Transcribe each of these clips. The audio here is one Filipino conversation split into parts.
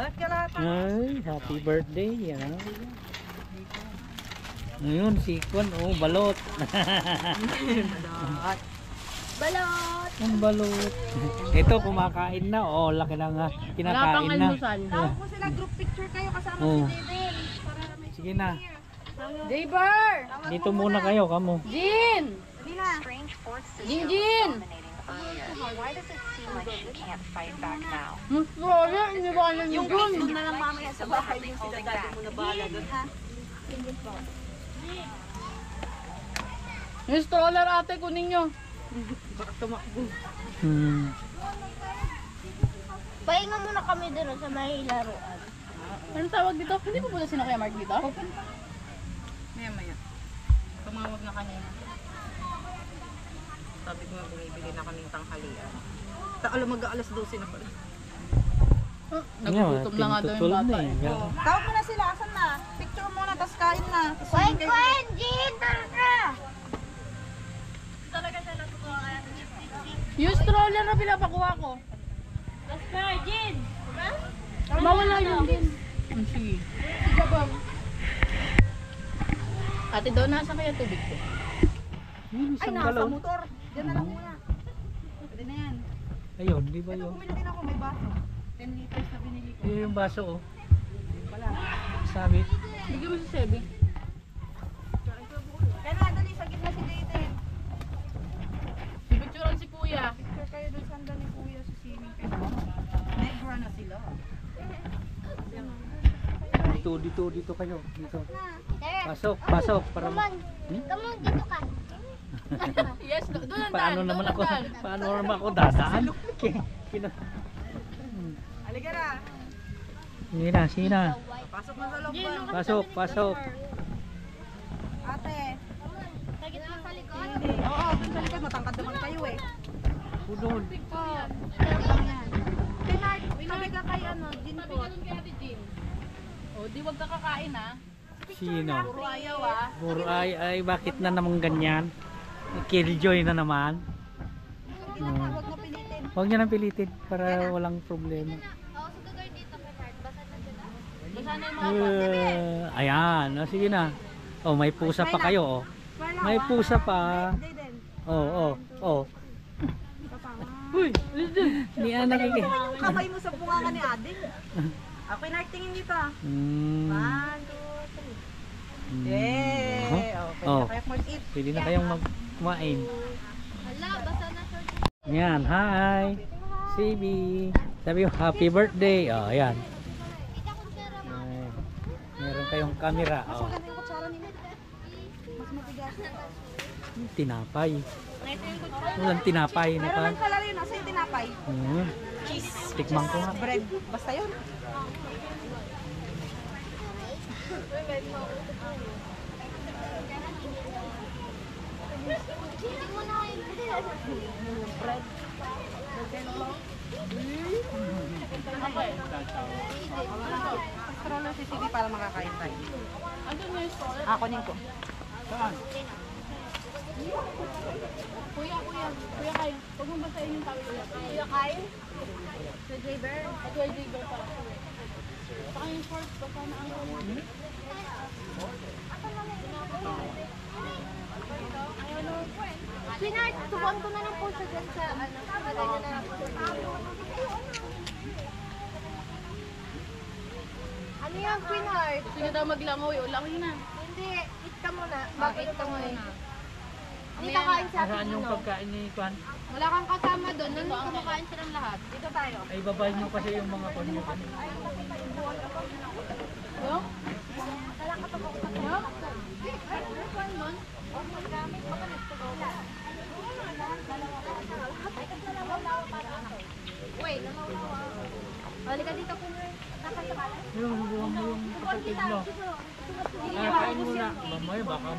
Ay, happy birthday. Yan. Ngayon, si Kwan, oh, balot. Balot! Ang balot. Ito, kumakain na. Oh, laki na nga. Kinakain na. Tawag po sila, group picture kayo kasama Oh. si David. Sige na. David! Dito muna kayo, kamo. Jin! Jin, Jin! Why does it seem like she can't fight back now? Mas wala, iniwanan niyo dun. Doon na lang mamaya sa bahay yung sinadali mo na bala doon, ha? Yung stroller ate, kunin nyo. Baka tumakbo. Pahinga muna kami doon sa may laruan. Anong tawag dito? Hindi po pala sino kaya Mark dito? Maya. Tumawag na kanina. Sabi ko nga bumibili na kaming tanghalian. Alam mag-aalas 12 na pala. Nagugutom lang nga daw yung bata eh. Tawag mo na sila, asan na? Picture muna, tas kain na. Kwen, Jin, tara na! Yung stroller na pinapakuha ko. Jin! Mawala yun din. Sige. Sige ba? Ate daw, nasa kaya tubig ko? Ay, nasa motor. Diyan na lang muna. Pwede na yan. Ayun, di ba Ito, yun? bumili din ako, may baso. 10 liters na binili ko. Yun yung baso, oh. Wala. Sabi. Bigyan mo si Sebi. Kaya na, dali, sa gitna si Dayton. Picturean si Kuya. Picture kayo doon sanda ni Kuya sa swimming pool. Negra na sila. Dito kayo. Dito. There. Pasok. Para Come on. Come on, dito ka. Yes, doon ang daan. Paano doon naman ang ako? daan. Paano naman ako dadaan? Halika na. Sina. Pasok na sa loob. Jin, nung Pasok. Ate. Sa gitna sa likod. Oo, doon sa likod. Matangkad naman kayo eh. Udol. Pinart, sabi ka kay Jin Sabi po. ganun kay Ate Jin. O, di wag ka kakain ha. Sino? Puro ayaw ha. Puro ay, bakit na naman ganyan? Killjoy na naman. Sige na, huwag na pilitin. Huwag niyo nang pilitin para walang problema. Oo, sa gagawin dito, Petard. Basta na dyan. Basta na yung mga Ayan, sige na. Oh, may pusa pa kayo, oh. May pusa pa. Dayton. Oh. Uy, ni anak iki. Yung kamay mo sa bunganga ni Ading. Ako inartingin dito. 1, 2, 3. Yay! Okay, Oh. na kayo mag-eat. Pwede na kayong kumain. Hala, basta na short. Yan, hi. CB. Sabi yung happy birthday. Oh, ayan. Ay, meron kayong camera. Oh. Maganda yung kutsara ni Matt. Mas matigas. Tinapay. Walang tinapay na Meron pa. lang pala rin. Nasa yung tinapay. Cheese. Tikman ko nga. Bread. Basta yun. Hindi mo na kayo. Bread. Pastroller si Sige para makakain tayo. Andun na yung stroller. Kunin ko. Kuya kayo. Huwag mo basahin yung tawag nila. Kuya kain? Sa Jaber? At yung Jaber pa. Saka yung shorts, basta na ang Pinart, subuan ko na lang po siya dyan sa lagay na lang. Ano yan, Pinart? Gusto niyo daw maglangoy o langoy na. Hindi, eat ka muna. Bakit ka muna? Hindi Mamaya kakain sa Nasaan akin, yung no? pagkain ni Kwan? Wala kang kasama doon. Nandito kumakain silang lahat. Dito tayo. Ay, babayin nyo kasi yung mga pan nyo. Yo? Wait, halika dito po. Yung kapatid mo. Kain muna. Mamaya baka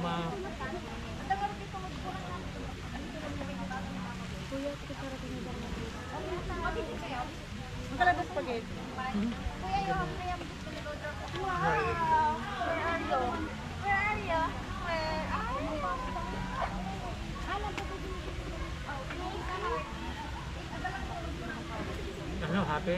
Ang kalabas spaghetti. Kuya, yung kaya mo gusto nilo-order ko. Wow! Where are you? Where are you? Where are you? Ano, happy?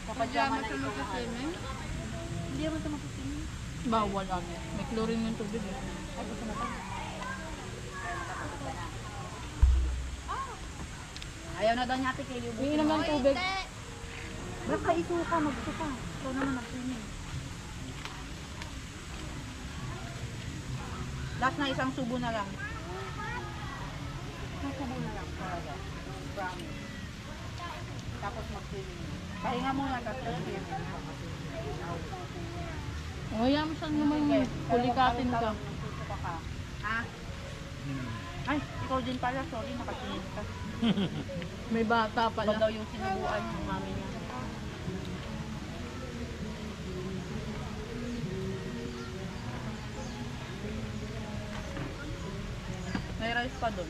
Papadyama na ito ng ano. Hindi naman ito mapasimin. Bawal ate. May chlorine yung tubig eh. Ay, gusto mo pa? Ayaw na daw niya ate kayo. Iinom ng tubig. Baka isuka, magsuka. Ikaw naman nagsimin. Last na isang subo na lang. Isang subo na lang. Talaga. Promise. Tapos mag-swimming. Pahinga muna, tapos swimming. O yan, saan naman kulikatin ka? Magsusuka ka. Ah? Hmm. Ay, ikaw din pala. Sorry, nakatingin ka. May bata Iba pala. daw yung sinubuan ng mami niya. May rice pa doon.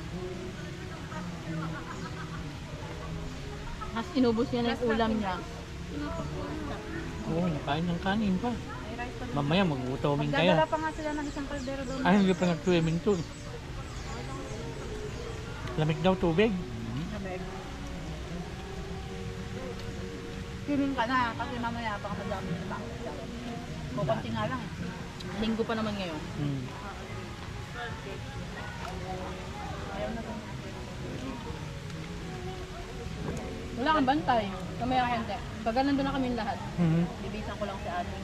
Mas inubos niya na yung ulam niya. Oo, nakain ng kanin pa. May rice pa doon. Mamaya mag-utoming Magdadala kaya. pa nga sila ng isang kaldero doon. Ay, hindi pa nag-swimming to. Lamig daw tubig. Nabeg. Swimming ka na kasi mamaya baka madami yung tao. Kukunti nga lang eh. Linggo pa naman ngayon. Hmm. Ayaw na doon. Wala kang bantay. Kamaya konti. Pagka nandun na kami lahat. Hmm. Bibisan ko lang si ate.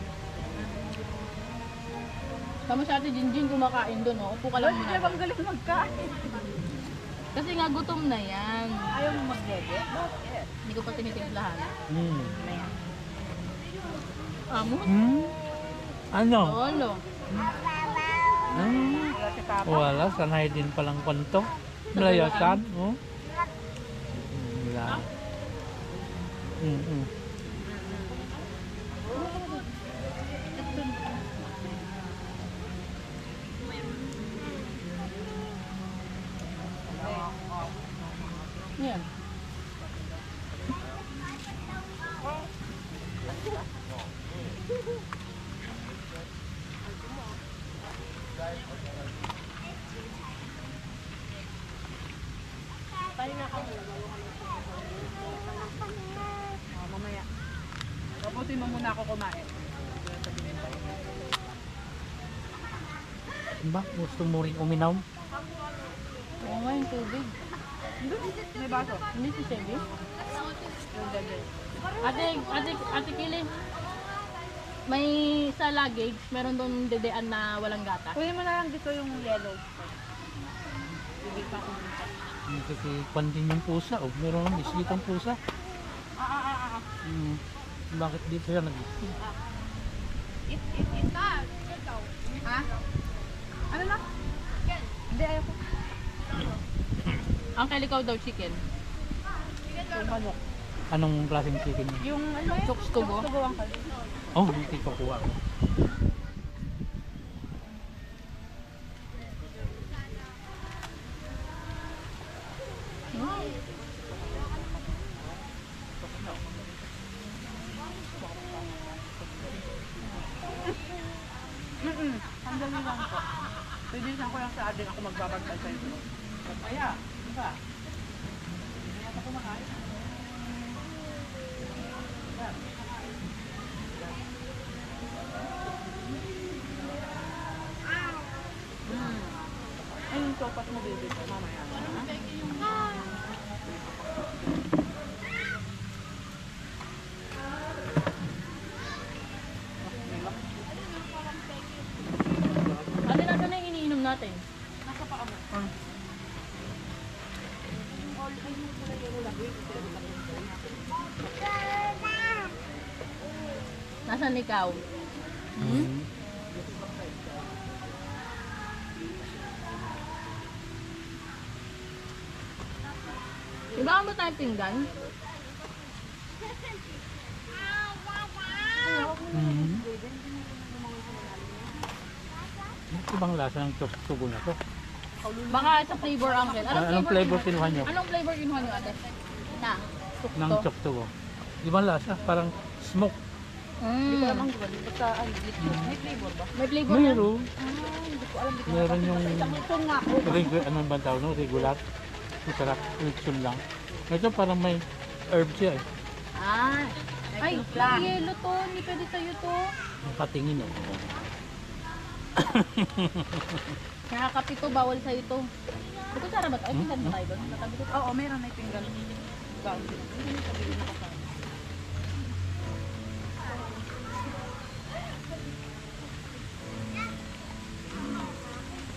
Tama si ate Jinjin kumakain doon. Oh. Upo ka lang Hindi muna. bang galing magkain? Kasi nga gutom na yan. Ayaw mo mag-gege? Bakit? Hindi ko pa tinitimplahan. Hmm. Amo? Hmm? Ano? Lolo. Hmm. Wala si Papa. Wala, sanay din palang kwento. Malayasan, oh. Wala. Mm-mm. Yan. Mamaya. Paputin mo muna ako kumain. Ba, gusto mo rin uminom? Oo nga yung tubig. May baso. Hindi si Sebi. Yung gage. Ate Kili. May sa luggage, meron doon dedean na walang gata. Kunin mo na lang dito yung yellow. Bibig pa ko dito. Kasi kwan din yung pusa, oh. Meron ng islitang pusa. Hmm. Bakit dito siya nag-islit? Ha? Ano na? Hindi, ayaw ko. Ang ikaw daw chicken. Yung manok. Anong klaseng chicken yun? Yung ano yun? Chokes tubo. Tubo ang kal. Oh, hindi ko kuha ko. Sandali lang po. Pwede lang ko lang sa ading ako magbabantay sa ito. Kaya, di ba? Kaya ako kumakain. Ay, yung sopas mo, baby ko, mamaya. Ate, nasa na yung iniinom natin? Nasa paa mo. Nasaan ikaw? Hmm. Iba mo tayong pinggan? Hmm. Ito bang lasa ng tubo na to? Baka sa flavor uncle. Anong flavor kinuha nyo? Anong flavor kinuha nyo ate? Na. Ng chok tubo. Di ba lasa? Parang smoke. Hindi ko alam kung basta ano, may flavor ba? May flavor yan. Meron. Hindi ko alam. Meron yung Ito nga ako. ano ba tawag no? Regular. Masarap. Lechon lang. Ito parang may herb siya eh. Ah, Ay, timpla. yelo to. Hindi pwede sa'yo to. Patingin oh. Nakakapito, bawal sa'yo to. Ito kutsara ba? Ay, pinsan mo tayo doon. Natabi ko. Oo, meron na pinggan. Boundary.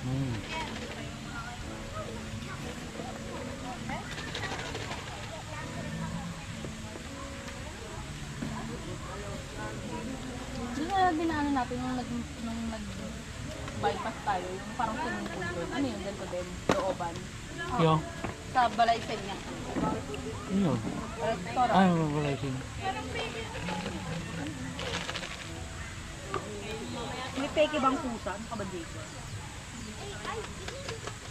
Hmm. Doon na dinaanan natin nung bypass tayo. Yung parang swimming pool doon. Ano yun? Ganito din. Looban. Yung, Sa Balaysen niya. yun. Restaurant. Ay, wala sin. May peke bang pusa? Ano ka ba dito?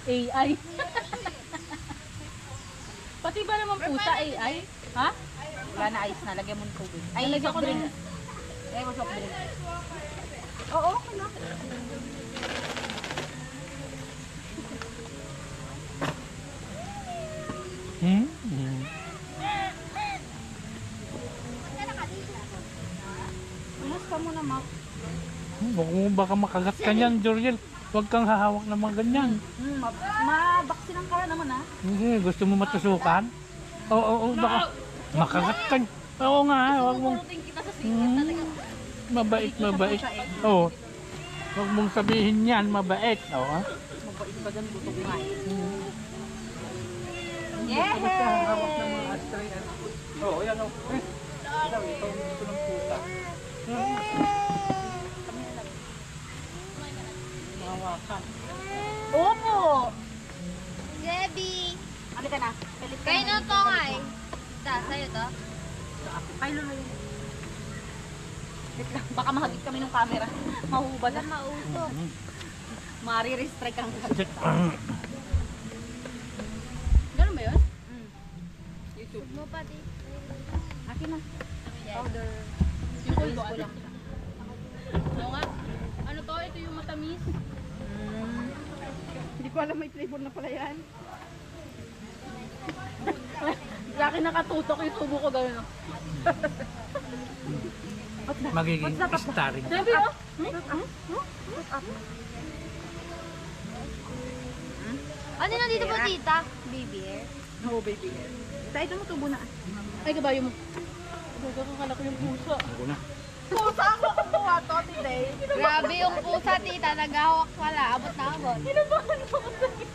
AI. Pati ba naman pusa AI? Ha? Wala na ice na. Lagyan mo ng tubig. Ay, Nalagyan ko soft drink. ng- Lagyan mo soft drink. Oo, okay na. Hmm? Hmm. Umas ka muna, Mac. Huwag mo baka makagat ka niyan, Joriel. Huwag kang hahawak ng mga ganyan. Mabaksinan ka naman, ha? Hindi, gusto mo matusukan? Oo, baka makagat ka. Oo nga, huwag mong... Turuting kita sa singit talaga. Mabait, mabait. Oo. Huwag mong sabihin yan, mabait. Oo, ha? Mabait ka dyan, gusto ko nga. Hawak ng mga astray. Oo, yan o. Ito ng puta. Mahawakan. Opo! Debbie. Halika na. Pelit ka Kayo na. na to nga eh. Sa'yo to? Ay, lolo. Wait lang, baka mahagit kami ng camera. Mahubad na. Mausok. Mari-restrike ang Ganun ba yun? Huwag mo pati. Akin na. Powder. Yung pulbo lang. Oo nga. Ano to? Ito yung matamis. Hindi ko alam may flavor na pala yan. Sa akin nakatutok yung tubo ko gano'n. Magiging starring. Sabi oh. Ano na dito po, tita? Baby hair. No, baby. Tayo ito mo tubo na. Ay, kabayo mo. Gagakakala ko yung puso. Ako na. Pusa ako kumuha to today. Grabe yung pusa, tita. Naghahawak pala. Abot na abot. Kinabahan ako sa'yo.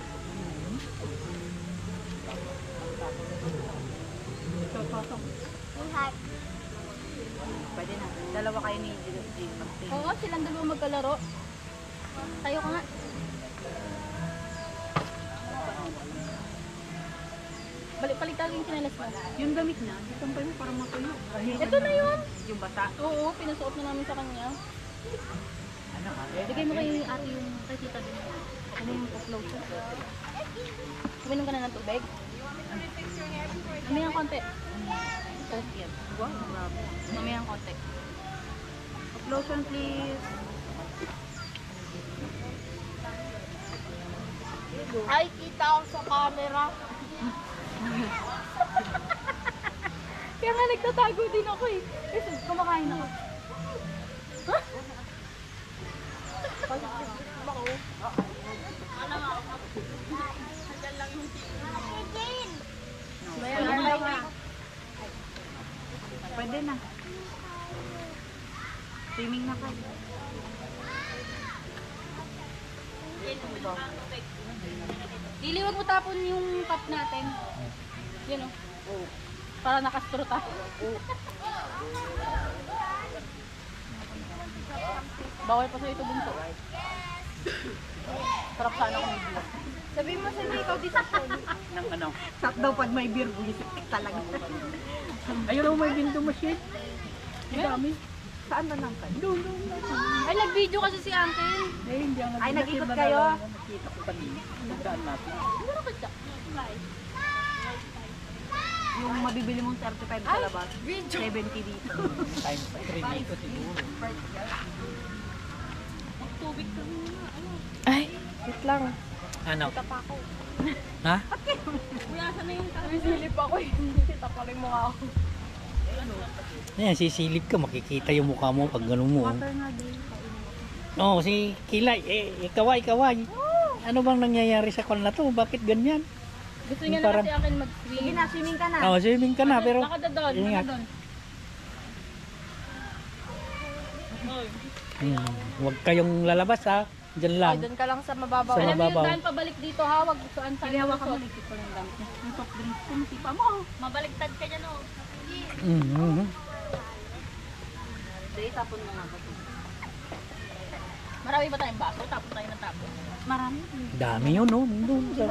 Pwede na. Dalawa kayo ni Jim. Oo, silang dalawa magkalaro. Tayo ka nga. Balik-balik tayo yung sinelas mo. Yung damit niya, itampay mo parang matuyo. Ito na yun. Yung bata. Oo, pinasuot na namin sa kanya. Ano ka? Bigay mo kayo yung ate yung kay tita din. Ano yung upload ko? Uminom ka na ng tubig. Mamaya ng konti. Toast yan. Wow, grabe. Mamaya ng konti. Upload please. Ay, kita ako sa camera. Kaya nga nagtatago din ako eh. Kasi kumakain ako. Pwede na. Swimming na ka. Lili, wag mo tapon yung cup natin. Yan o. Para nakastro tayo. Bawal pa sa ito bunso. Sarap sana kung may beer. Sabihin mo sa inyo, ikaw decision. Nang ano? Sak daw pag may beer, bulisip talaga. Ayun o, may window machine. Dami. Saan ba nang kayo? Ay, nag-video kasi si Uncle. Ay, nag-ikot kayo. Nakita ko kanina. Nagdaan natin. Ano ka siya? Yung mabibili mong 35 sa labas. 70 dito. Times 3 dito siguro. Tubig ka muna. Ano? Wait lang. Ano? Ha? Buyasan na yung Silip ako eh. Kita pa rin mukha ako. Ayan, sisilip ka, makikita yung mukha mo pag gano'n mo. Oo, si Kilay, kaway. Ano bang nangyayari sa kwan na to? Bakit ganyan? Gusto niya na Parang- kasi akin mag-swim. Sige na, swimming ka na. Oo, swimming ka na, pero... Nakada doon, Ingat. nakada doon. Huwag kayong lalabas ha. Diyan lang. Ay, doon ka lang sa mababaw. Sa Alam mo yung mababaw. daan pabalik dito ha, wag saan saan. Sige, hawakan mo. Ligpit ko lang gamit. Yung soft drinks ko, masipa mo. Mabaliktad ka dyan oh. Mhm. Dahil tapon mo nga ba ito? Marami ba tayong baso? Tapon tayo ng tapon. Marami. Dami yun, no? Doon sa...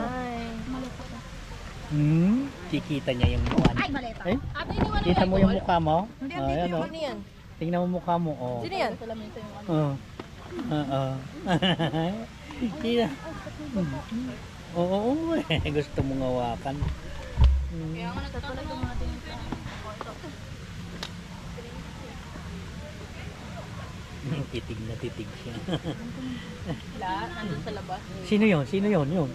Kikita niya yung mukha niya. Ay, maleta. Ay, Ate, iniwan mo kita mo yung mukha mo? Hindi, Oh, andito ayan, yung oh. ano yan. Tingnan mo mukha mo, oh. Sino yan? Sa lamento yung ano. Oo. Oo. Kita. Oo, gusto mong hawakan. Kaya nga nagtatanong natin yung Titig na titig siya. lahat nandun sa labas. Sino yon? Sino yon? Yun?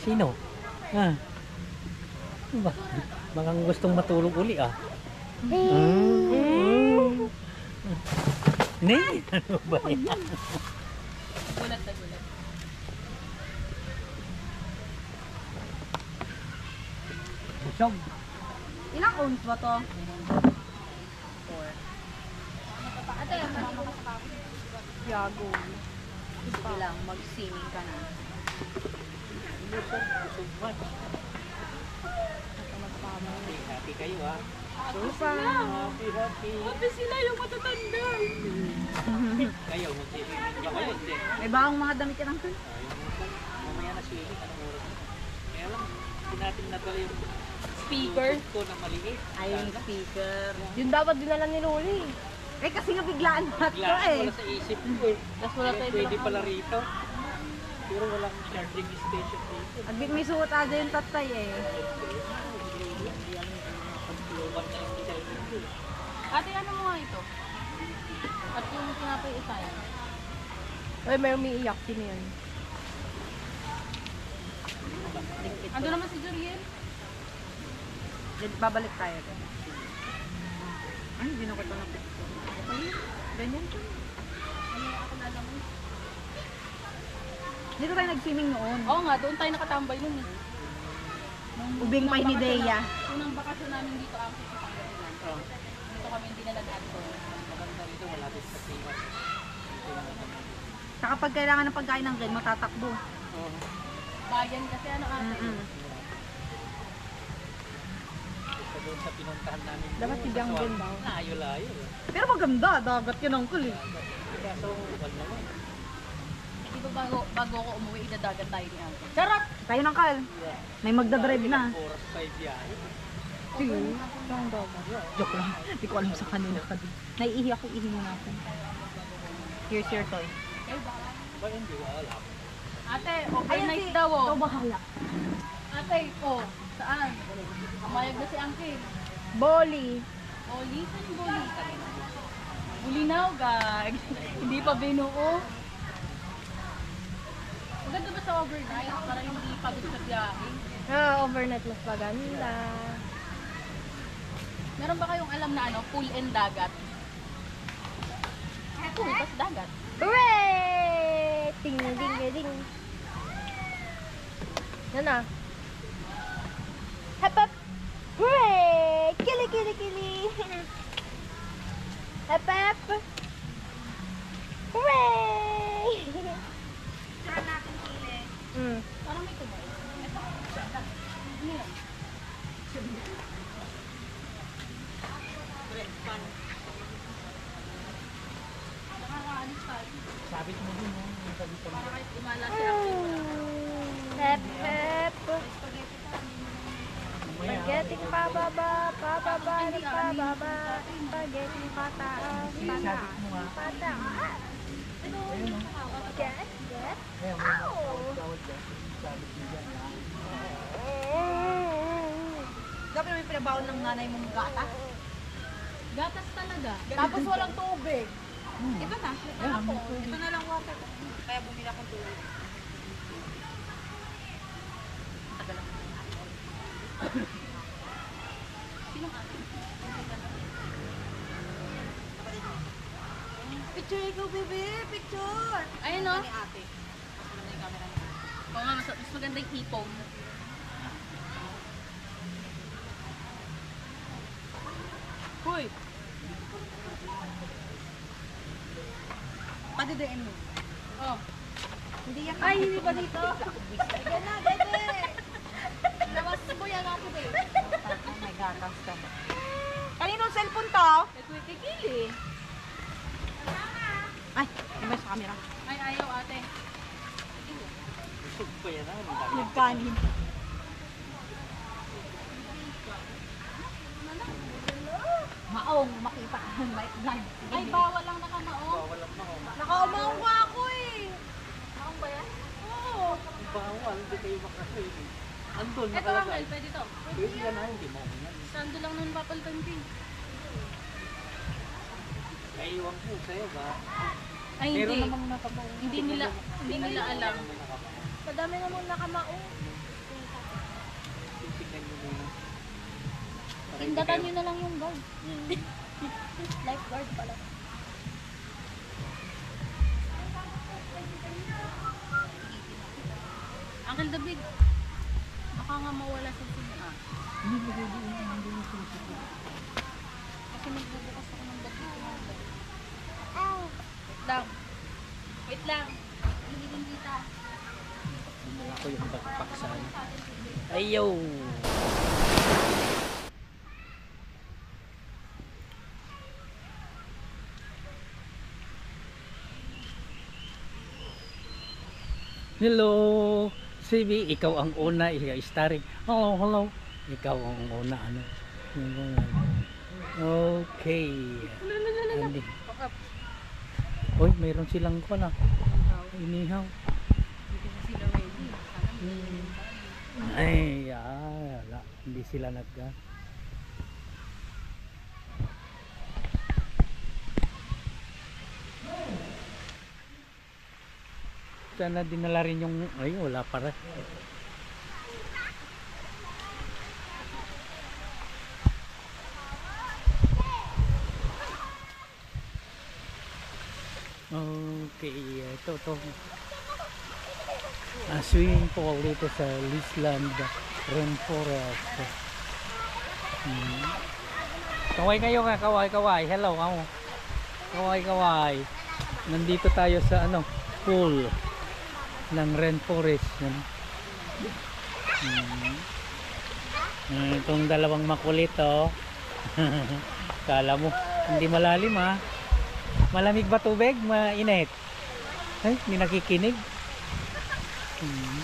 Sino? Ah. Baka gustong matulog uli ah. Ne? Ano ba yan? Gulat na gulat. Busog. Ilang ounce ba to? Ate, Yago. Sige lang, mag-swimming ka na. Busog man. Happy kayo ah. Happy. Ate sila yung matatanda. Kayo, mag-swimming ba kayo? Hindi. May baong mga damit ka lang. Mamaya na swimming. Anong oras na? Kaya lang, hindi natin nadala yung Speaker. ko na maliit. Ay, yung speaker. Yun dapat dinala ni Loli. Eh, kasi nga biglaan na to Biglaan eh. wala sa isip ko eh. Tapos wala tayo Pwede pala rito. Pero walang charging station dito. At may suot agad yung tatay eh. Pagluban na yung isa dito. Ate, ano mo nga ito? At yung tinapay isa yan. Ay, may umiiyak. Sino yun? Ando naman si Juriel. Babalik tayo. Ay, hindi na ko ito na picture. Ay, ganyan to. Dito tayo nag-swimming noon. Oo nga, doon tayo nakatambay nun eh. Ubing pa ni Dea. Unang bakasyon namin dito ang sa Pangasinan. Dito kami hindi nalagaan ko. Maganda rito, wala din sa tiwas. Saka pag kailangan ng pagkain ng Glen, matatakbo. Bayan kasi ano ate. Ito doon sa pinuntahan namin. Dapat doon, tigang sa Swan. din daw. Layo-layo. Pero maganda, dagat yun ang kulit. Kaso, wala naman. Di ba bago ako umuwi, idadagat tayo ni Uncle. Charot! Tayo ng kal. May magdadrive na. Oras pa yung biyahe. Sige. Saan dagat? Joke lang. Hindi ko alam sa kanila ka din. Naiihi ako, ihi mo natin. Here's your toy. Ba hindi ko alam. Ate, overnight daw oh. Ikaw bahala. Ate, oh, saan? Umayag na si Uncle. Bolly. Oli, saan yung Boli? Bulinaw, gag. Hindi pa binuo. Maganda ba sa overnight para hindi pagod sa biyahe? Overnight mas maganda. Meron ba kayong alam na ano, pool and dagat? Pool, tas dagat. Hooray! Ting ding ding. Yan na. Hep hep. Hooray! Kili kili kili. Hep hep. Hooray! Tara natin kili. Parang may tumoy. Ito. Ano yan? Nakakaalis tayo. Sabit mo dun, no? Yung sabi ko. Para kahit umala si Uncle. Hep hep. Spaghetti pababa, pababa, pababa. Spaghetti pataas, pataas, pataas. Get, get. Dapat may pinabaon ng nanay mong gata. Gatas talaga. Tapos walang tubig. Ito na. Ito na lang water. Kaya bumili akong tubig. Tagal lang. Sinong ate? Picture ikaw, bebe. Picture. Ayun o. Ni ate. Mas maganda yung camera niya. Oo nga, mas maganda yung iPhone. Hoy! Padidain mo. Oh. Hindi yan. Ay, hindi pa dito. Yan na, bebe. Lawas mo yan ako, bebe. Oh my God, tapos ka. Kaninong cellphone to? Kikili. Ay, iba sa camera. Ay, ayaw ate. Busog pa yan, ang dami. Nagkanin. Maong, makita ka ng light vlog. Ay, bawal lang nakamaong. Bawal ang maong. Nakaumaw nga ako eh. Maong ba yan? Oo. Bawal, hindi kayo makasali. Andun, Ito nakalagay. Angel, pwede to. Pwede yan ha, hindi maong yan. Sando lang nun papalitan ko eh. Naiwan ko sa'yo ba? Ay, Meron hindi. namang nakamaong. Hindi nila alam. Madami namang nakamaong. Tingnan nyo muna. Para hindi Tindatan kayo- nyo na lang yung guard. Lifeguard pala. Uncle David, baka nga mawala sa sila. Kasi magbubukas ako ng bag dito ng bag. Wait lang. Wait lang. Hindi din kita. Wala ko yung backpack sa ano. Ayaw! Hello! CB, ikaw ang una, ikaw starring. Hello, hello! Ikaw ang una, ano? Okay. Andi. Uy, mayroon silang ko na. Inihaw. Sila ready. Ay, wala. Hindi sila nagka. Sana dinala rin yung, ay wala para. Okay, ito. Swimming pool dito sa Lisland Rainforest. Kaway kayo nga, kaway. Hello, ako. Kaway. Nandito tayo sa ano, pool ng rainforest. Itong dalawang makulit, oh. Kala mo, hindi malalim, ha. Malamig ba tubig? Mainit? Ay, hindi nakikinig. Ay.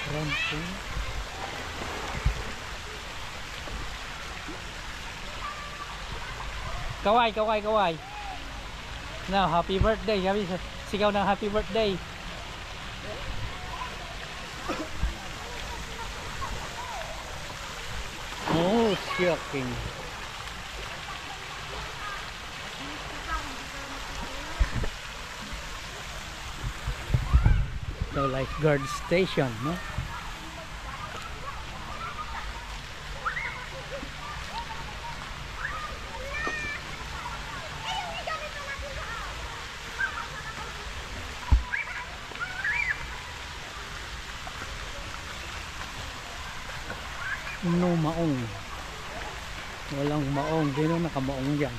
Rampung. Kaway. Now, happy birthday. Sigaw ng happy birthday. Oh, shocking. The lifeguard station, no? No maong. Walang maong. Dino nakamaong yan.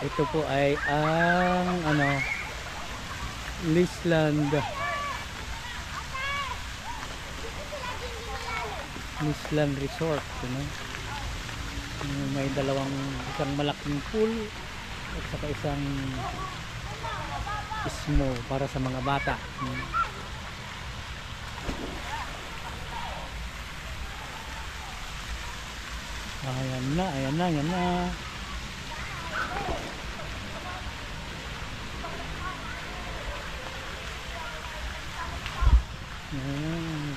Ito po ay ang ano, Lisland Resort, ano? May isang malaking pool at saka isang small para sa mga bata. Ayan na, ayan na, ayan na.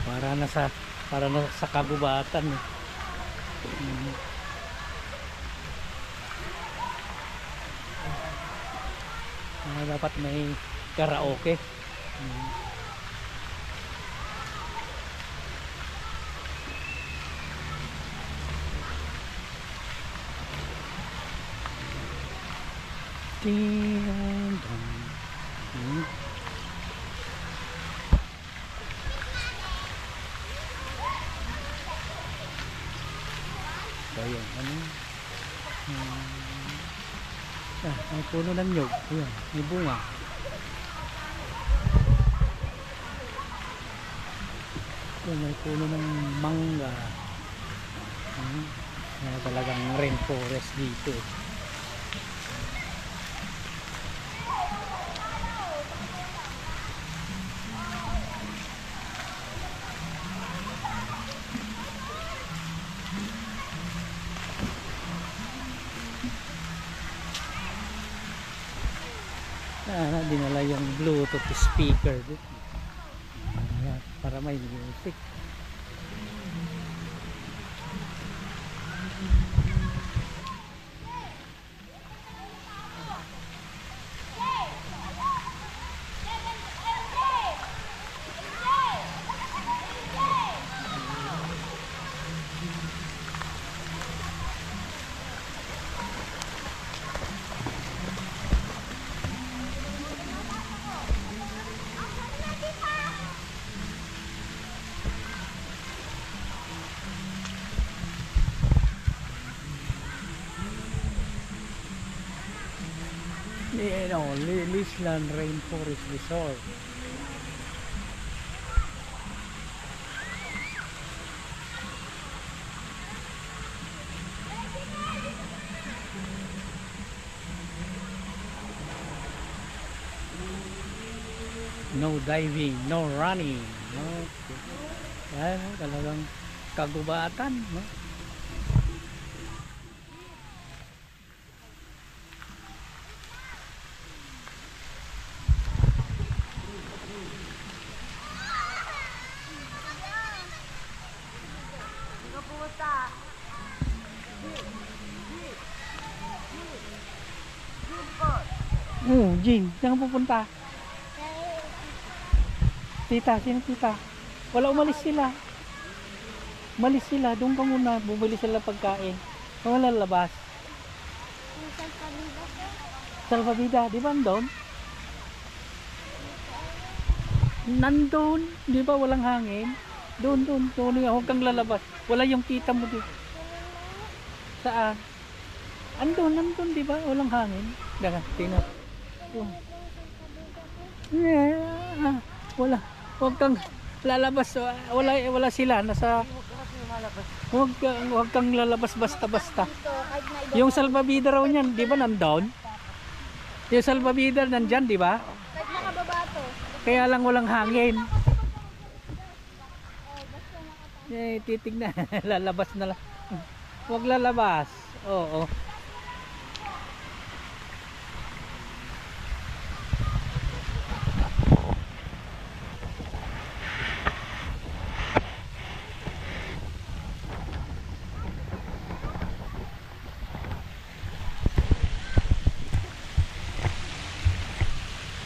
Para na sa kagubatan eh. Dapat may karaoke. So yun, may puno ng nyug. Ayan, may bunga. May puno ng mangga. Talagang rainforest dito. Dinala yung Bluetooth speaker dito. Para may music. Lisland Rainforest Resort. No diving, no running. Okay. Talagang kagubatan, no? Jin, saan ka pupunta? Tita, sino tita? Wala, umalis sila. Umalis sila, doon ka muna. Bumili sila pagkain. Wala labas. Salvavida, di ba andun? Nandun, di ba walang hangin? Doon. Huwag kang lalabas. Wala yung tita mo dito. Saan? Andun, di ba? Walang hangin. Daga, tingnan. Yeah. Wala. Huwag kang lalabas. Wala sila. Huwag kang lalabas basta-basta. Yung salvavida raw niyan, di ba nandun? Yung salvavida nandyan, di ba? Kahit nakababa to. Kaya lang walang hangin. Titignan. Lalabas na lang. Huwag lalabas. Oo.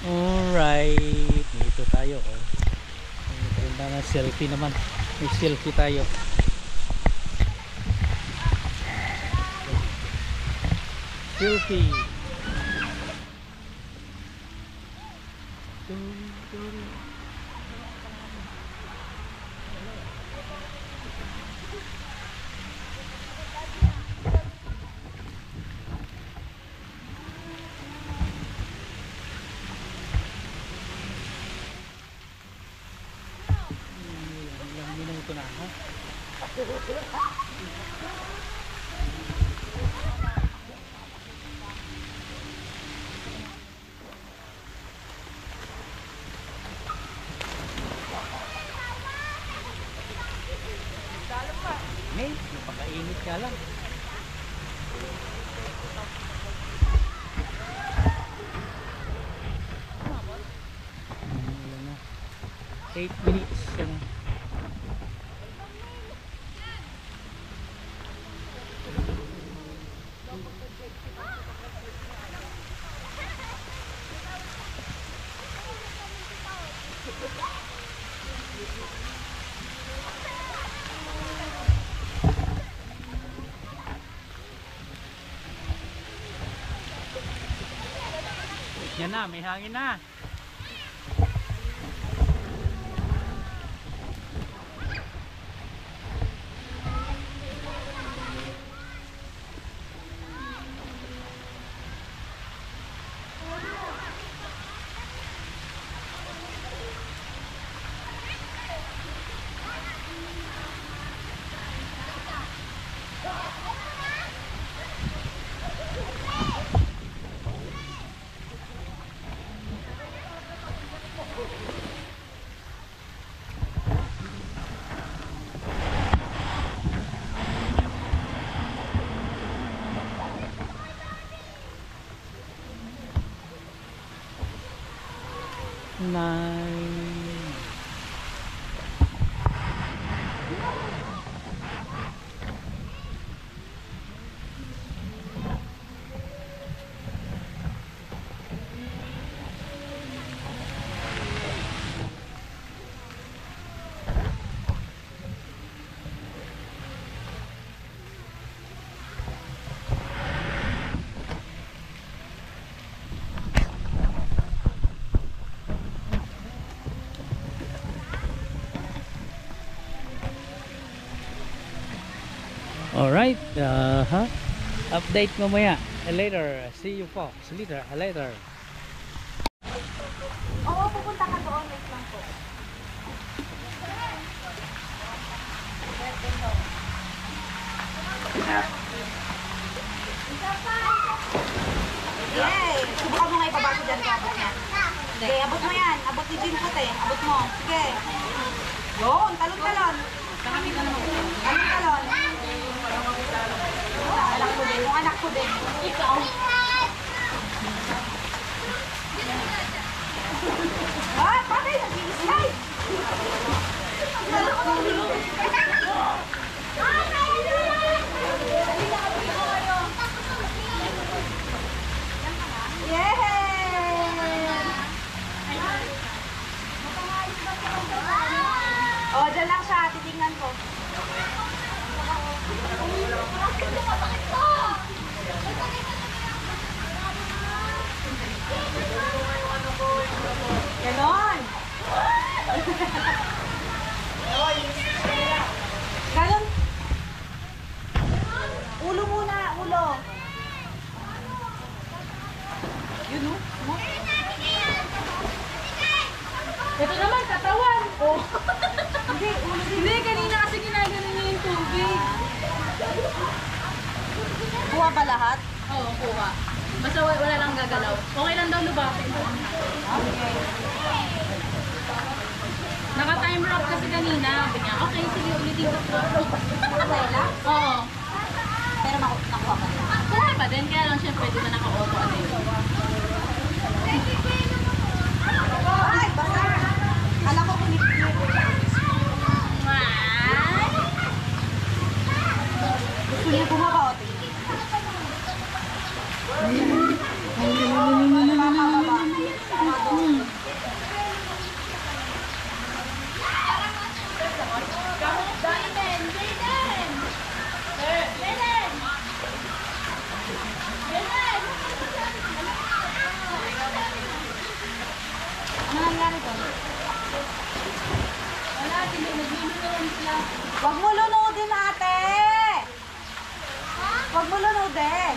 Alright, dito tayo. Na selfie naman. May selfie tayo. Selfie. Minuto na, ha? lang. Wala na. 8 minutes. Yan. Yan na, may hangin na. Nine. Alright, update mamaya. Later, see you folks. Later. Oo, pupunta ka doon. Wait lang po. Yay! Subukan mo nga ipabasa dyan ka. Abot niya. Sige, abot mo yan. Abot ni Jim Puti. Abot mo. Sige. Yun, talon-talon. Talon-talon. Anak ko din. Yung anak ko din. Ikaw. Ah, patay! Nag-i-slide! Oh, dyan lang siya. Titignan ko. Ganon. Ganon. Ulo muna, ulo. Yun o. Ito naman, katawan. Oh. Hindi, ulo. Hindi, kanina kasi ginaganon niya yung tubig. Kuha ba lahat? Oo, kuha. Basta wala lang gagalaw. Okay lang daw lubapin. Okay. Naka-time lock kasi kanina. Sabi niya, okay, sige, ulitin ko. Okay lang? Oo. Pero nakuha pa rin. Kuha pa din, kaya lang syempre, di ba naka-auto ano yun. Ay, basta. Kala ko kunit-kunit. Gusto niya bumaba o tingin. Ano nangyari doon? Wala, naglulunuran sila. Huwag mo lunodin, ate! Huwag mo lunodin!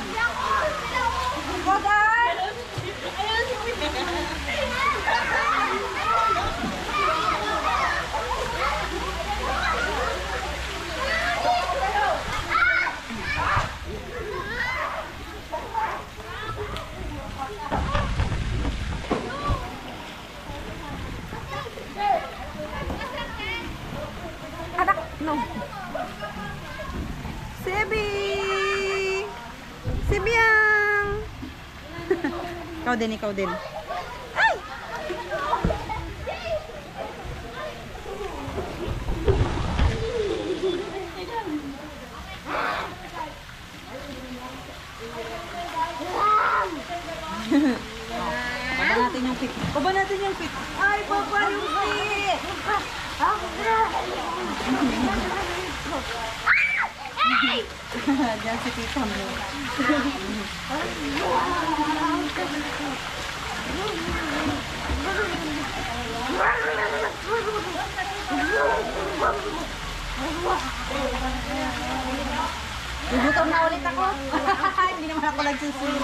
Huwag ay! Anak, no. Sebi! Ikaw din, ikaw din. Baba natin yung fit. Baba natin yung fit. Ay, baba yung fit. Diyan si tita mo. Gugutom na ulit ako. Hindi naman ako nagsusulit.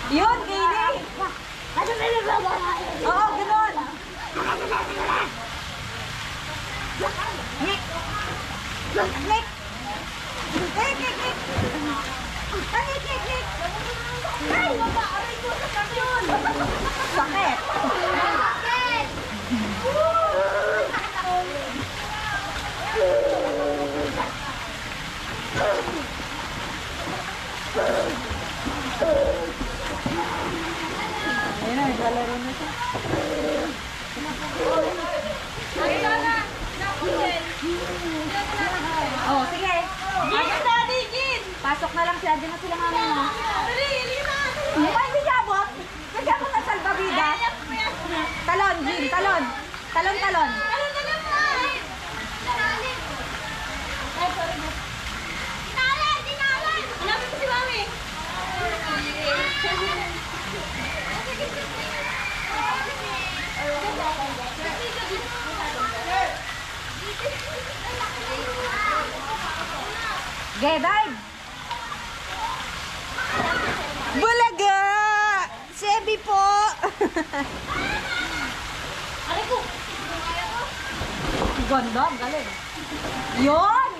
Yun, Kaylee! Oo, gano'n! Nick! Nick! Nick! Nick! Nick! Nick! Nick! Nick! Ay! Aray ko! Sakit yun! Sakit! Sakit! Ayun na, naglalaro na siya. Oh, sige. Pasok na lang siya. Diyan na sila mami mo. Hindi pa hindi sabot. Kasi ako sa salbavidas. Talon, Jin. Talon. Talon, talon. Okay, dive! Bulaga! Sebi po! Ganda, galing. Yun!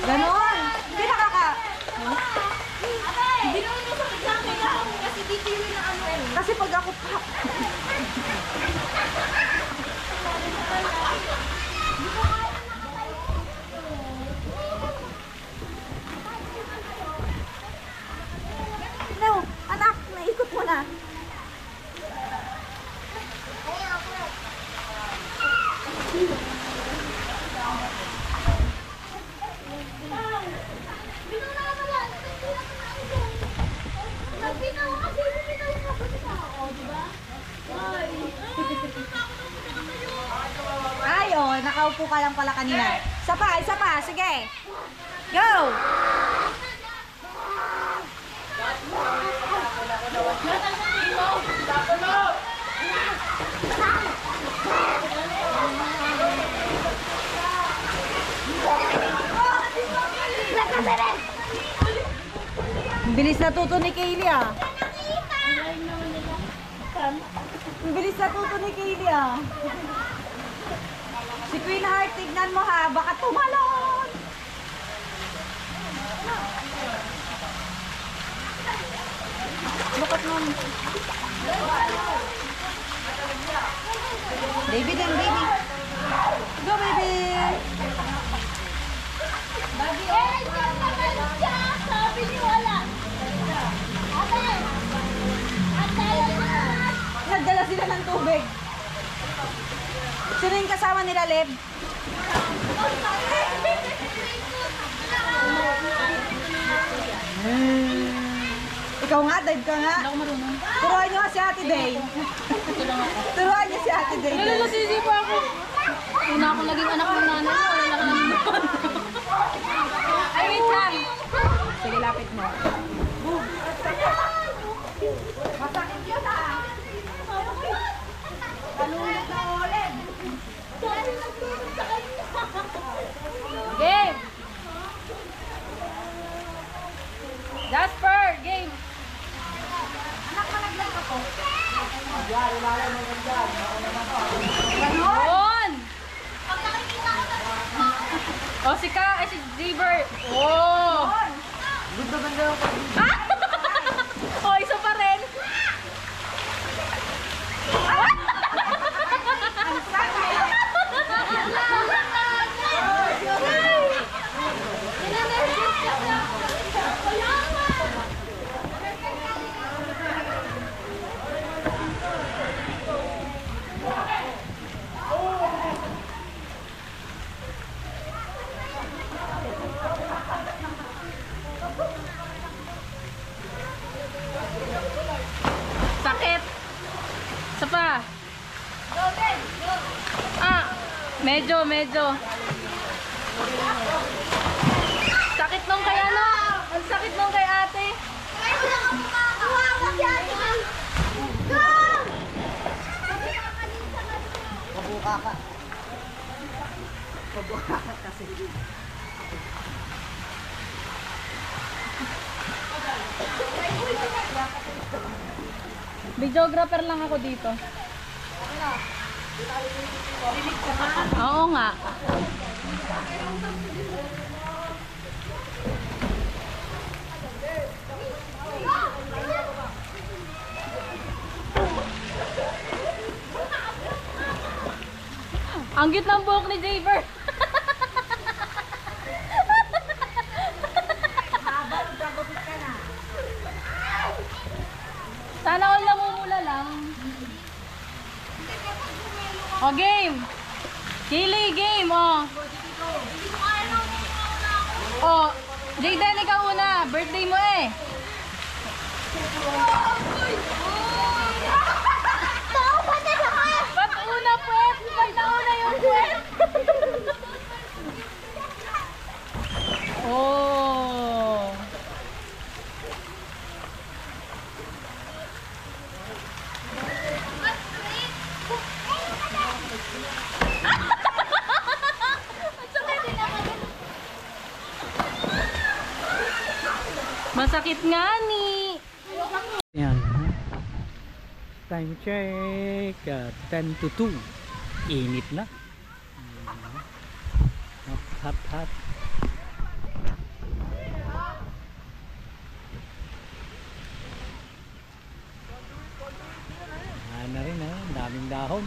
Ganon! Hindi nakaka... Hindi naman masakit sa akin kasi dito yun na ano. Kasi pag ako pa... No, anak, naikot mo na. Ay, oh, nakaupo ka lang pala kanina. Isa pa, sige. Go! Ang bilis natuto ni Kaylee ah. Ang bilis natuto ni Kaylee ah. Si Queen Heart, tignan mo ha, baka tumalon. Bukat mo. Baby din, baby. Go, baby. Baby, eh, siya. Sabi niyo wala. Ate! Ate! Nagdala sila ng tubig. Sino yung kasama nila, Leb? Ikaw nga, dive ka nga. Hindi ako marunong. Turuan niyo nga si Ate Day. Turuan niyo si Ate Day. Nalasisi pa ako. Una akong naging anak ng nanay ko. Wala lang naman doon. Ay, wait lang. Sige, lapit mo. Masakit yun ah. Palulog na ulit. Game! Jasper, game! Anak, malaglag ako. On! O, si Ka, ay si Jaber. Oh! Ganda-ganda ako. Ah! O, isa pa rin. Ang sakit. Medyo. Sakit nung kay ano? Ang sakit nung kay ate. Videographer lang ako dito. Oo nga. Ang cute ng buhok ni Jaber. Sana all namumula lang. O, game. Chili, game, o. O, Jayden, ikaw una. Birthday mo eh. Ba't una, puwet? Ba't nauna yung puwet? Oh. Masakit nga ni. Yan. Time check. 10 to 2. Init na. Hot. Na rin ha. Daming dahon.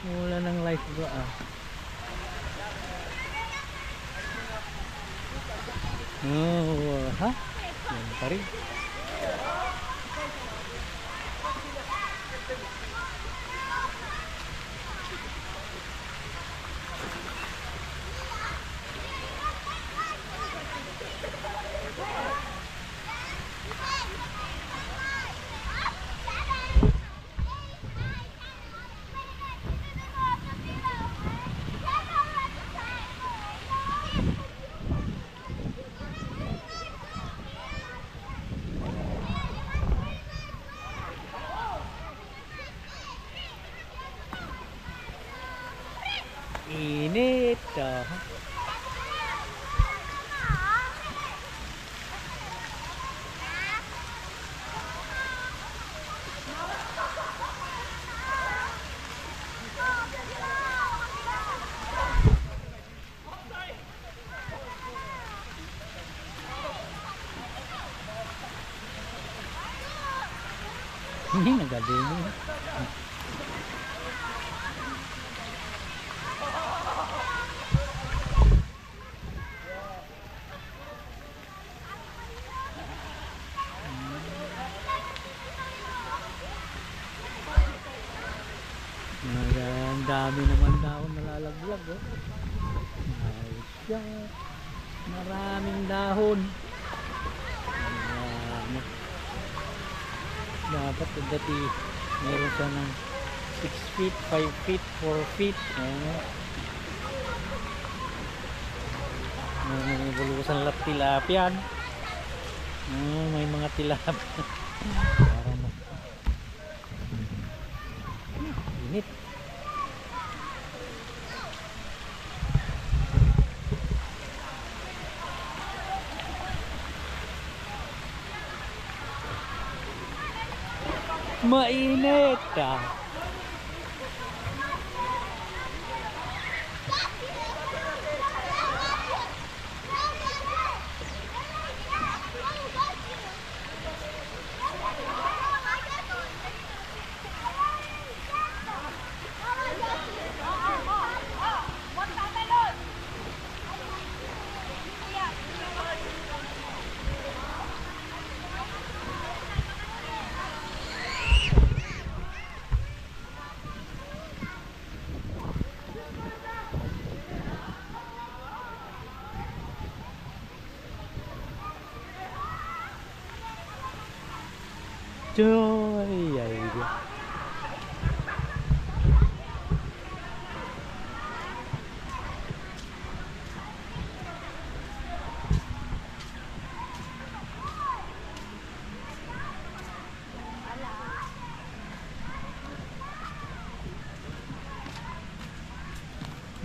Wala ng life bro Oh, ha? Yan pa rin. Init. Hindi nagaling. Ang dami naman dahon nalalaglag oh. Ayos yan. Maraming dahon. Dapat dati meron siya ng 6 feet, 5 feet, 4 feet. May bulusan lang tilapia. May mga tilapia. Para init. Mainit Joe.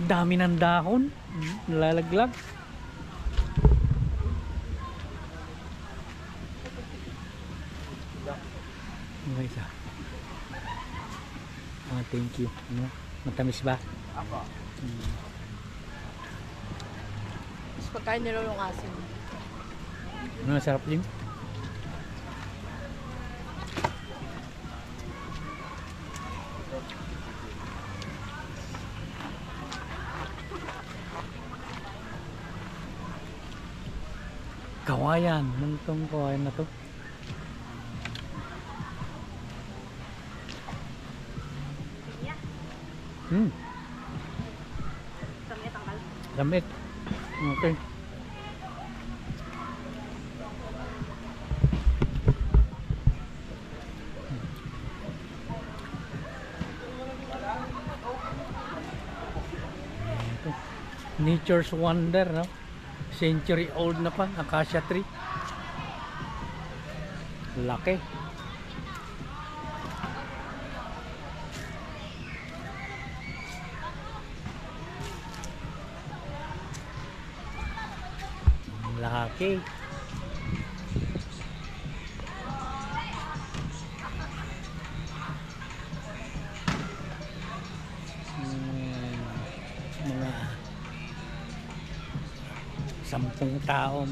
Dami ng dahon. Nalalaglag. Okay, isa. Thank you. Ano? Matamis ba? Ako. Mas pagkain nila yung asin. Ano, sarap din. Kawayan. Ano itong kawayan na to? Lamit. Okay. Ito. Nature's wonder, no? Century old na pa, acacia tree. Laki. Laki. Mga 10 tao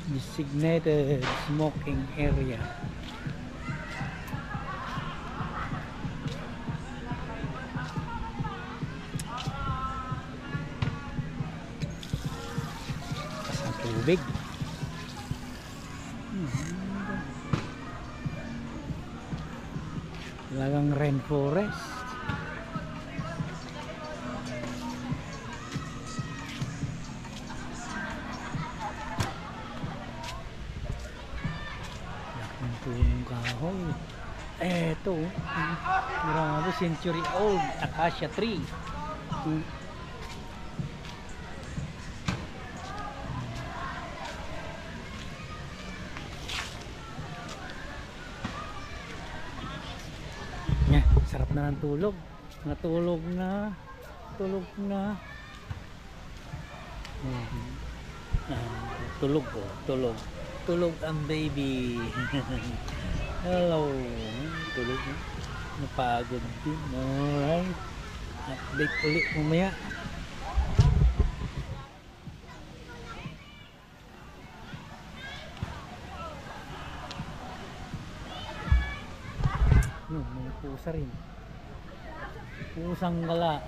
designated smoking area. Tubig. Talagang rainforest. Laking punong kahoy. Eto. Grabe, century old acacia tree. Sarap na ng tulog. Natulog na. Tulog na. Tulog po. Tulog. Tulog ang baby. Hello. Tulog na. Napagod din. Alright. Update ulit mamaya. May pusa rin. Pusang gala.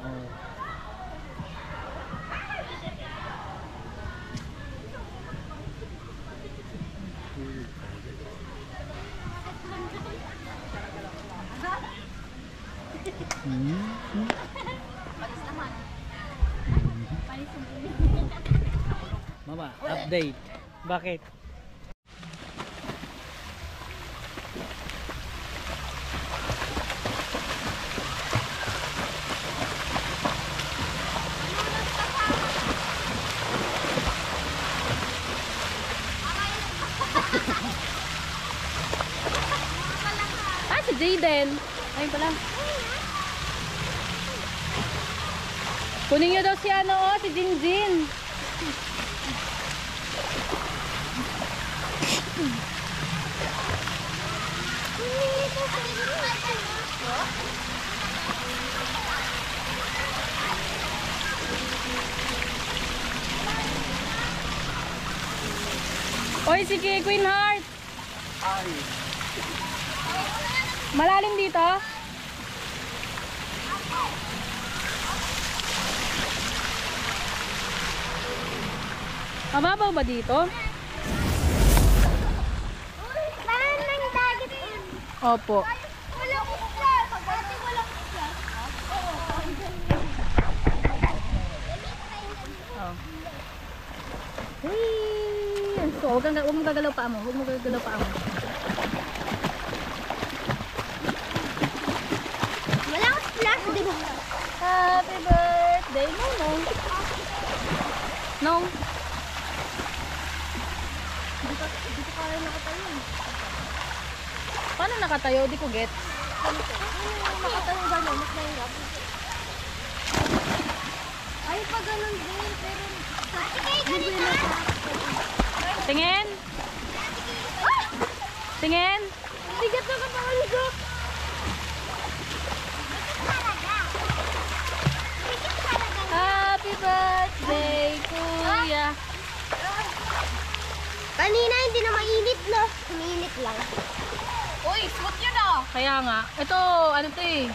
Mama, update. Bakit? Si Jayden. Ayun pala. Kunin nyo daw si si Jinjin. Oy, si Queen Heart. Malalim dito? Mababaw ba dito? Parang nang dagat. Opo. Walang isla. Pagdating walang isla. Oh. Hey! So, huwag mo gagalaw pa mo. Huwag mo gagalaw pa mo. Walang splash, di ba? Happy birthday, Nong. Nong. Dito kaya nakatayo. Paano nakatayo? Di ko get. Makatanong gano'n, mas mahirap. Ay, pa ganun din, pero hindi na sa Tingin? Tingin? bigat na kapangalusok. Happy birthday, kuya. Kanina hindi na mainit, no? Umiinit lang. Uy, smooth yun ah. Kaya nga. Ito, ano to eh.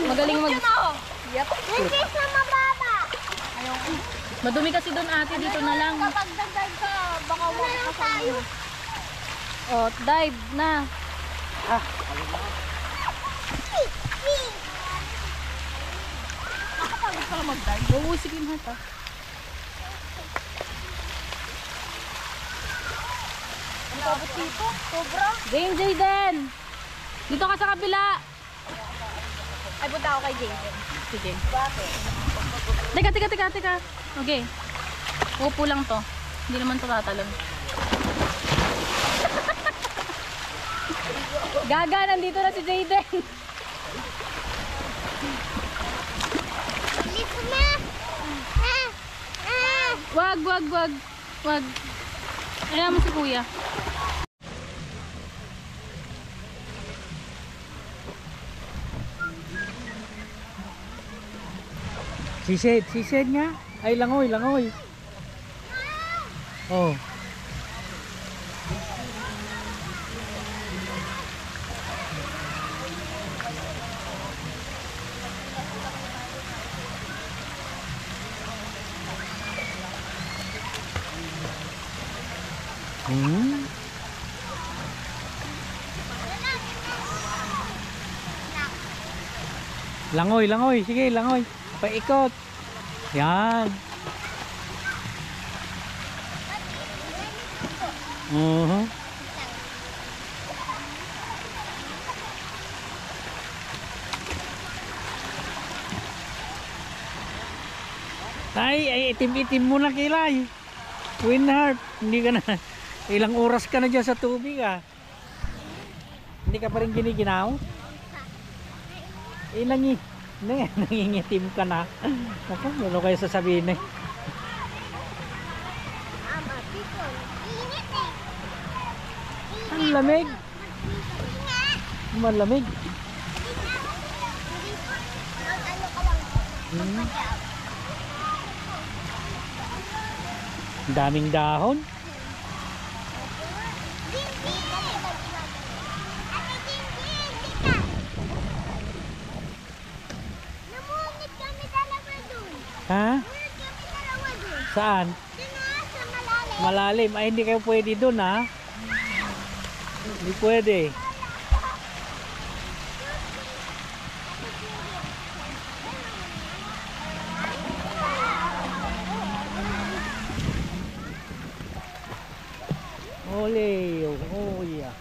Magaling mag... Smooth yun ah. Yep. Hindi sa mababa. Madumi kasi doon ate, dito na lang. Kapag dagdag ka, baka wala ka tayo. Oh, dive na. Nakapagod pala mag-dive. Oo, sige nga ta. Ang pabot dito, sobra. Game, Jayden. Dito ka sa kabila. Ay, punta ako kay Jaden. Sige. Teka. Okay. Upo lang to. Hindi naman to tatalon. Gaga, nandito na si Jayden. Dito na. Wag. Ayaw mo si kuya. Sised nga. Ay, langoy. Oh. Langoy. Sige, langoy. Paikot. Yan. Ay, itim-itim mo na kilay. Winheart, hindi ka na. Ilang oras ka na dyan sa tubig ah. Hindi ka pa rin giniginaw? Nangingitim ka na. Ako, ano kayo sasabihin eh. Ama, dito. Init eh. Ang lamig. Malamig. Ano ka lang. Ang daming dahon. Namungit kami dalawa dun. Ha? Namungit kami dalawa dun. Saan? Dun sa malalim. Malalim. Ay, hindi kayo pwede doon ha. Hindi pwede. Ole, oh yeah.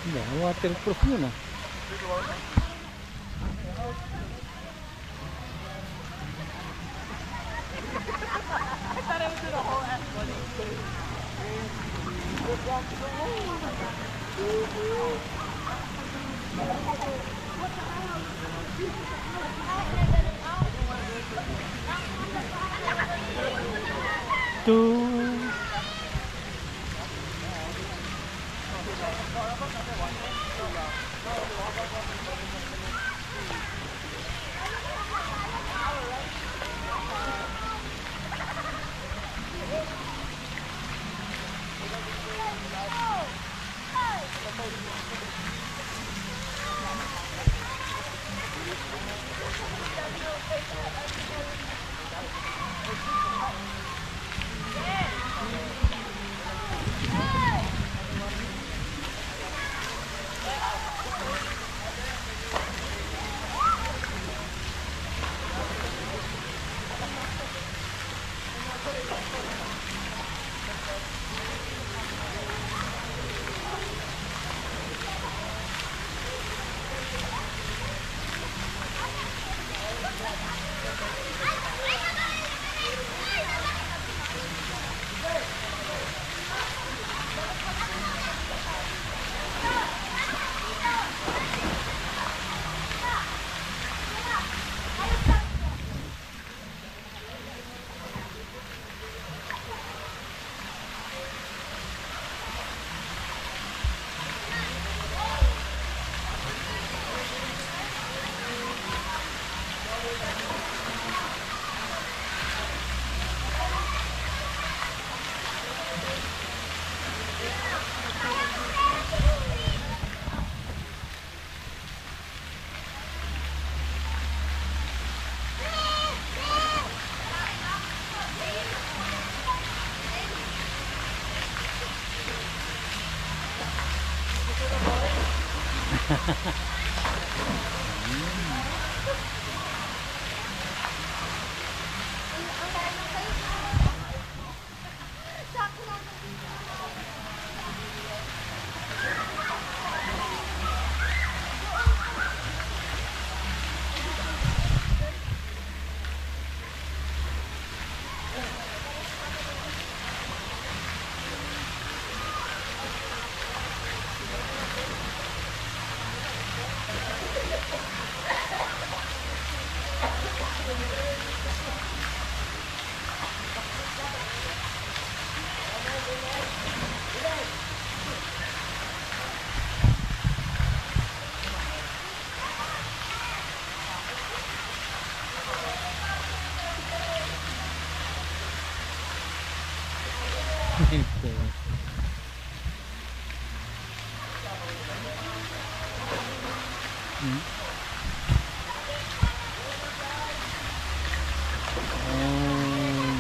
Hindi, waterproof yun ah. Two.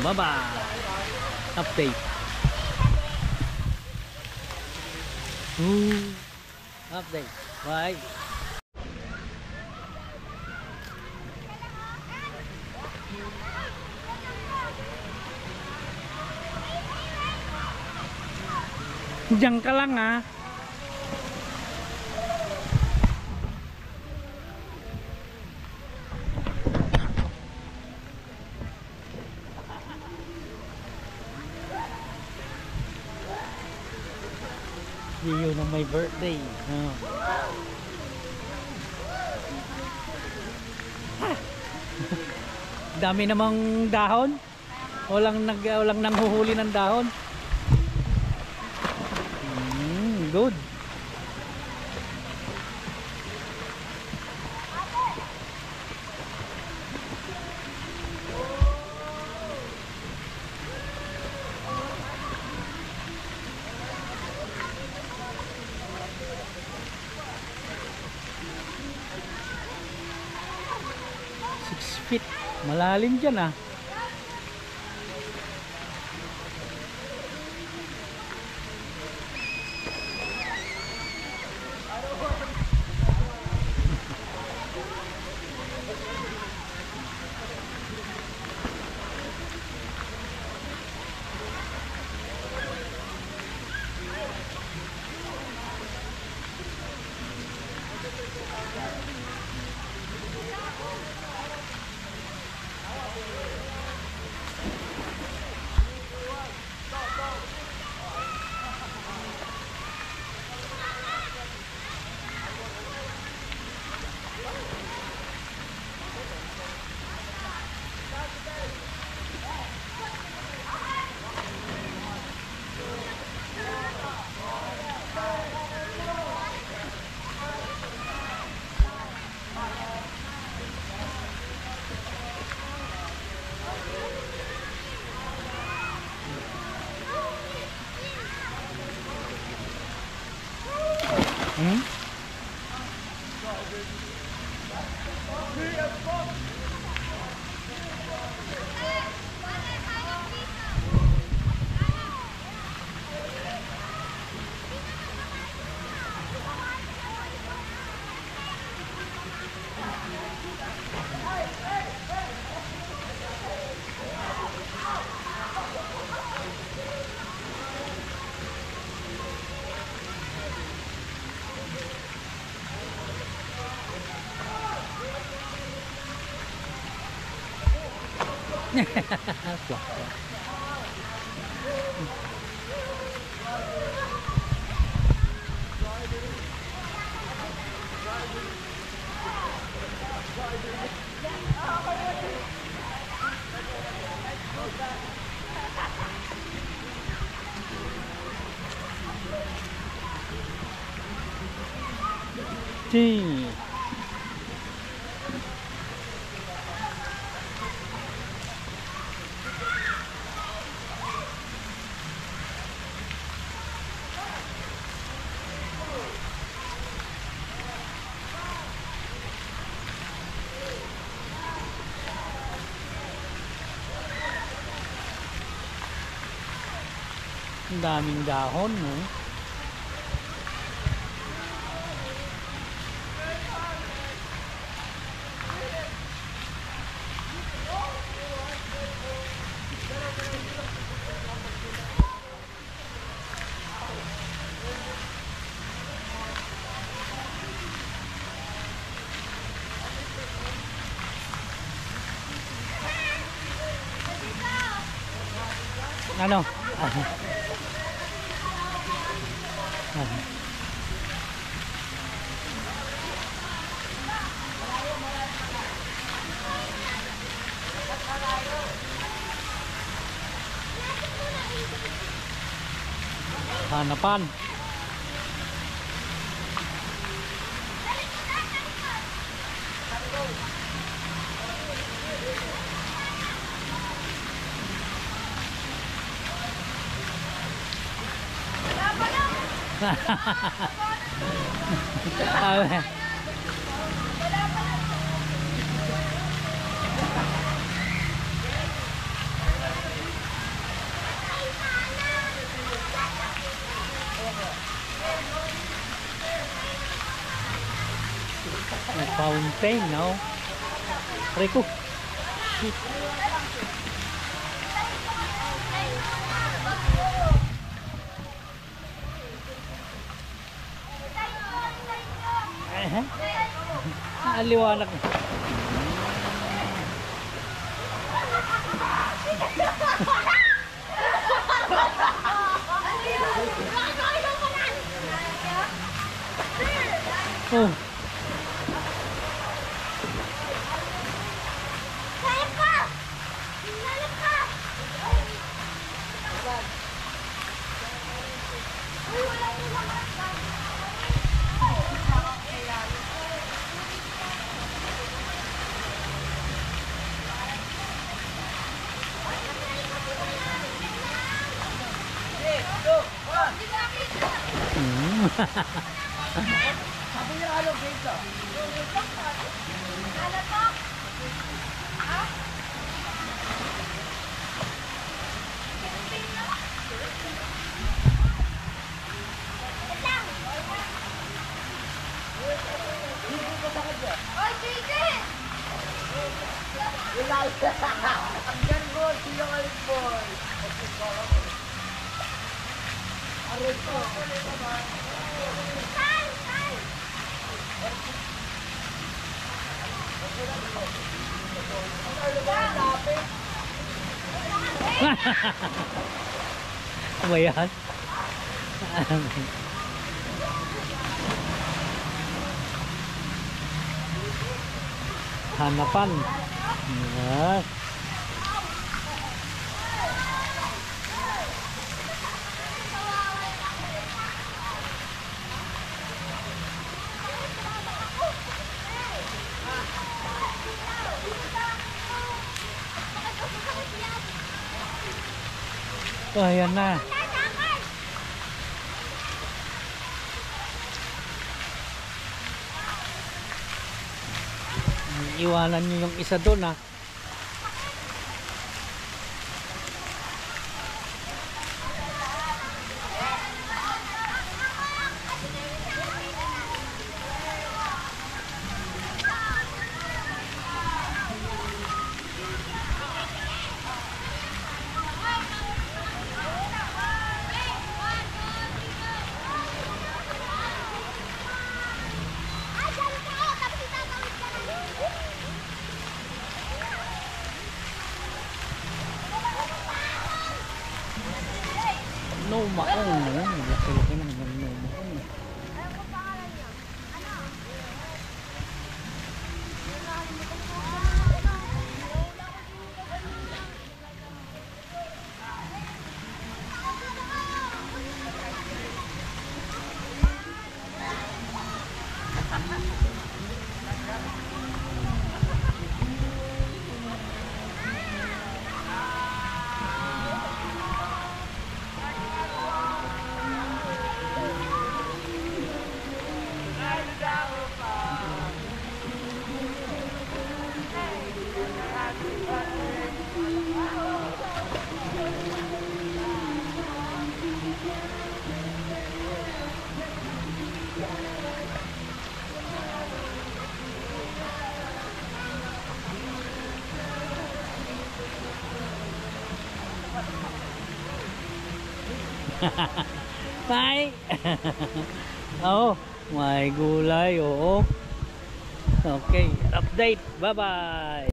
Bye-bye. Update. Update. Bye. Diyan ka lang ah. Yun ang my birthday. Oh. Dami namang dahon. Walang nanghuhuli ng dahon. Good. Malalim dyan ah. Hmm? Gee. Ang daming dahon, no? Ano? Hanapan. May fountain, no? Rico. Aliwanag. Oh. Apa yan? Hanapan. Yes. Oh, ayan na. Iwanan nyo yung isa doon ha. No maong na lang. Nagkakalo ka na hanggang no maong. Tay! Oh, may gulay, oo. Okay, update. Bye-bye!